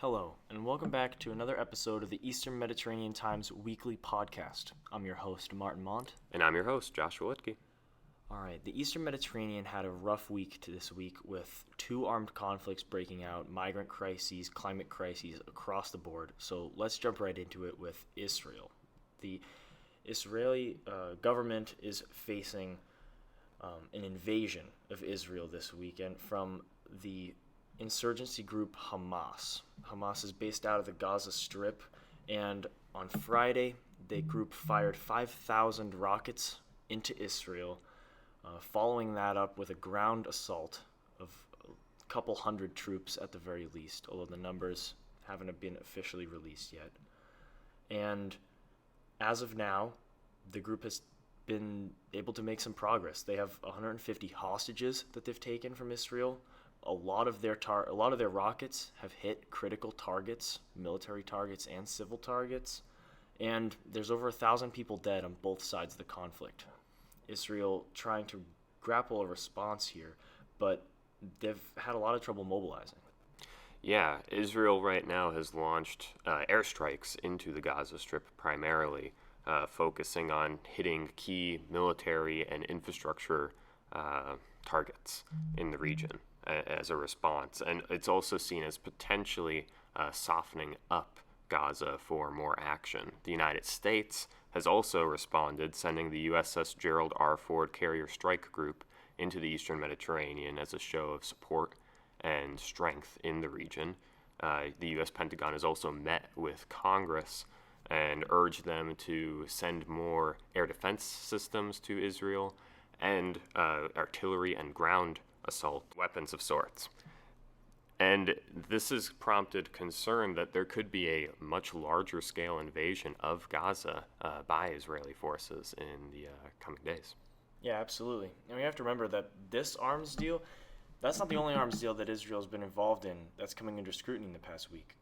Hello, and welcome back to another episode of the Eastern Mediterranean Times weekly podcast. I'm your host, Martin Mont. And I'm your host, Joshua Whitkey. All right, the Eastern Mediterranean had a rough week this week with two armed conflicts breaking out, migrant crises, climate crises across the board. So let's jump right into it with Israel. The Israeli government is facing an invasion of Israel this weekend from the insurgency group Hamas. Hamas is based out of the Gaza Strip, and on Friday, the group fired 5,000 rockets into Israel, following that up with a ground assault of a couple hundred troops at the very least, although the numbers haven't been officially released yet. And as of now, the group has been able to make some progress. They have 150 hostages that they've taken from Israel. A lot of their rockets have hit critical targets, military targets and civil targets, and there's over 1,000 people dead on both sides of the conflict. Israel trying to grapple a response here, but they've had a lot of trouble mobilizing. Yeah, Israel right now has launched airstrikes into the Gaza Strip primarily, focusing on hitting key military and infrastructure targets in the region as a response. And it's also seen as potentially softening up Gaza for more action. The United States has also responded, sending the USS Gerald R. Ford Carrier Strike Group into the Eastern Mediterranean as a show of support and strength in the region. The U.S. Pentagon has also met with Congress and urged them to send more air defense systems to Israel and artillery and ground assault weapons of sorts. And this has prompted concern that there could be a much larger scale invasion of Gaza by Israeli forces in the coming days. Yeah, absolutely. And we have to remember that this arms deal, that's not the only arms deal that Israel's been involved in that's coming under scrutiny in the past week.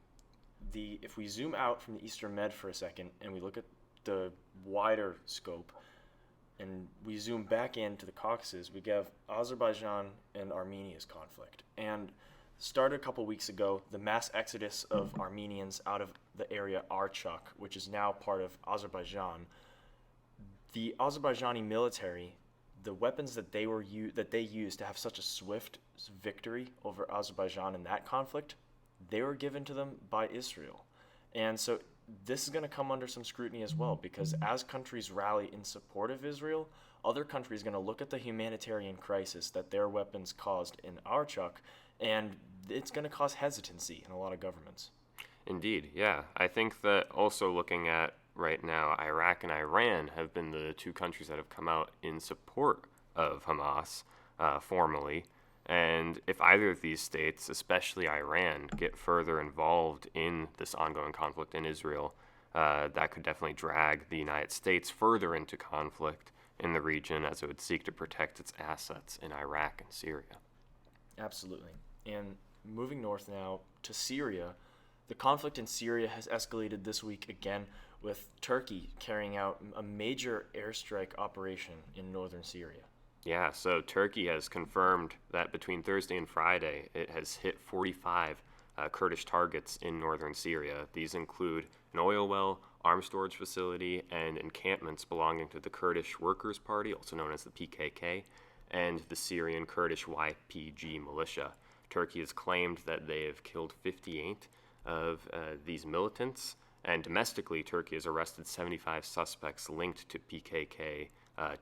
If we zoom out from the Eastern Med for a second and we look at the wider scope, and we zoom back into the Caucasus, we have Azerbaijan and Armenia's conflict. And started a couple weeks ago, the mass exodus of Armenians out of the area Artsakh, which is now part of Azerbaijan. The Azerbaijani military, the weapons that they used to have such a swift victory over Azerbaijan in that conflict, they were given to them by Israel. And so this is going to come under some scrutiny as well, because as countries rally in support of Israel, other countries are going to look at the humanitarian crisis that their weapons caused in Artsakh, and it's going to cause hesitancy in a lot of governments. Indeed, yeah. I think that also looking at right now, Iraq and Iran have been the two countries that have come out in support of Hamas formally. And if either of these states, especially Iran, get further involved in this ongoing conflict in Israel, that could definitely drag the United States further into conflict in the region as it would seek to protect its assets in Iraq and Syria. Absolutely. And moving north now to Syria, the conflict in Syria has escalated this week again, with Turkey carrying out a major airstrike operation in northern Syria. Yeah, so Turkey has confirmed that between Thursday and Friday, it has hit 45 Kurdish targets in northern Syria. These include an oil well, arms storage facility, and encampments belonging to the Kurdish Workers' Party, also known as the PKK, and the Syrian Kurdish YPG militia. Turkey has claimed that they have killed 58 of these militants, and domestically, Turkey has arrested 75 suspects linked to PKK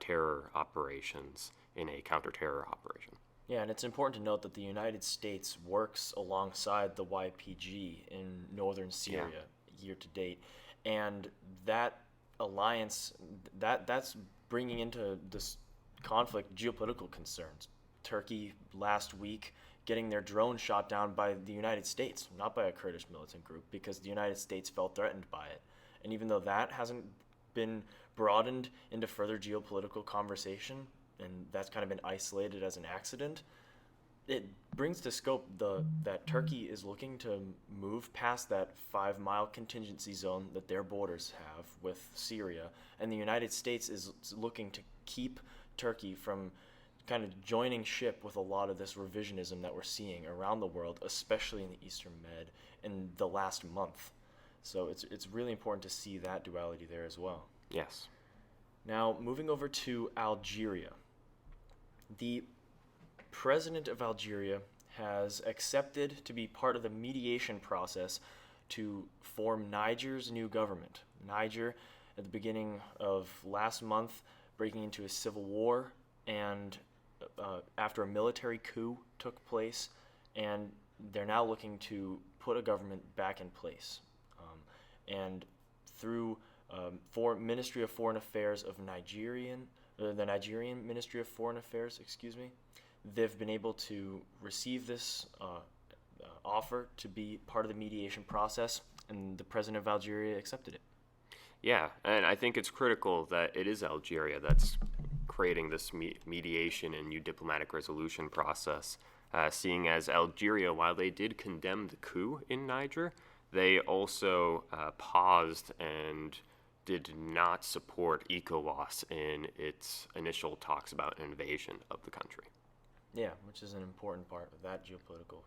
terror operations in a counter-terror operation. Yeah, and it's important to note that the United States works alongside the YPG in northern Syria year to date, and that alliance, that's bringing into this conflict geopolitical concerns. Turkey last week getting their drone shot down by the United States, not by a Kurdish militant group, because the United States felt threatened by it. And even though that hasn't been broadened into further geopolitical conversation, and that's kind of been isolated as an accident, it brings to scope that Turkey is looking to move past that 5-mile contingency zone that their borders have with Syria, and the United States is looking to keep Turkey from kind of joining ship with a lot of this revisionism that we're seeing around the world, especially in the Eastern Med in the last month. So it's really important to see that duality there as well. Yes. Now, moving over to Algeria. The president of Algeria has accepted to be part of the mediation process to form Niger's new government. Niger, at the beginning of last month, breaking into a civil war, and after a military coup took place, and they're now looking to put a government back in place. And through for Ministry of Foreign Affairs of the Nigerian Ministry of Foreign Affairs, they've been able to receive this offer to be part of the mediation process, and the president of Algeria accepted it. Yeah, and I think it's critical that it is Algeria that's creating this mediation and new diplomatic resolution process, seeing as Algeria, while they did condemn the coup in Niger, they also paused and did not support ECOWAS in its initial talks about an invasion of the country. Yeah, which is an important part of that geopolitical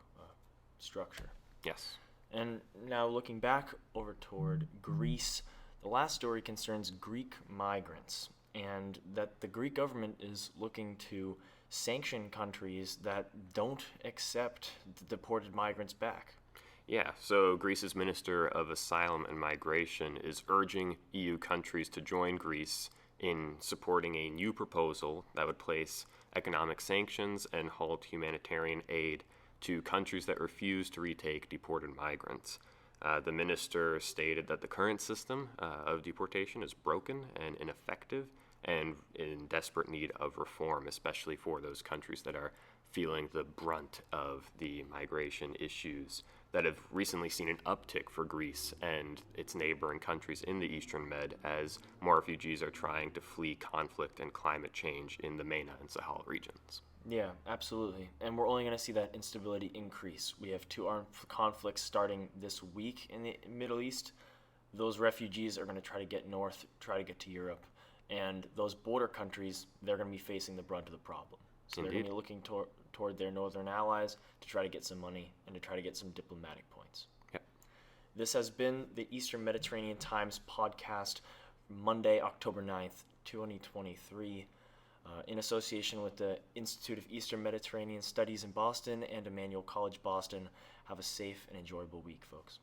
structure. Yes. And now looking back over toward Greece, the last story concerns Greek migrants, and that the Greek government is looking to sanction countries that don't accept the deported migrants back. Yeah, so Greece's Minister of Asylum and Migration is urging EU countries to join Greece in supporting a new proposal that would place economic sanctions and halt humanitarian aid to countries that refuse to retake deported migrants. The minister stated that the current system of deportation is broken and ineffective and in desperate need of reform, especially for those countries that are feeling the brunt of the migration issues that have recently seen an uptick for Greece and its neighboring countries in the Eastern Med as more refugees are trying to flee conflict and climate change in the MENA and Sahel regions. Yeah, absolutely. And we're only going to see that instability increase. We have two armed conflicts starting this week in the Middle East. Those refugees are going to try to get north, try to get to Europe. And those border countries, they're going to be facing the brunt of the problem. So Indeed. They're going to be looking toward their northern allies to try to get some money and to try to get some diplomatic points. Yep. This has been the Eastern Mediterranean Times podcast, Monday, October 9th, 2023, in association with the Institute of Eastern Mediterranean Studies in Boston and Emmanuel College Boston. Have a safe and enjoyable week, folks.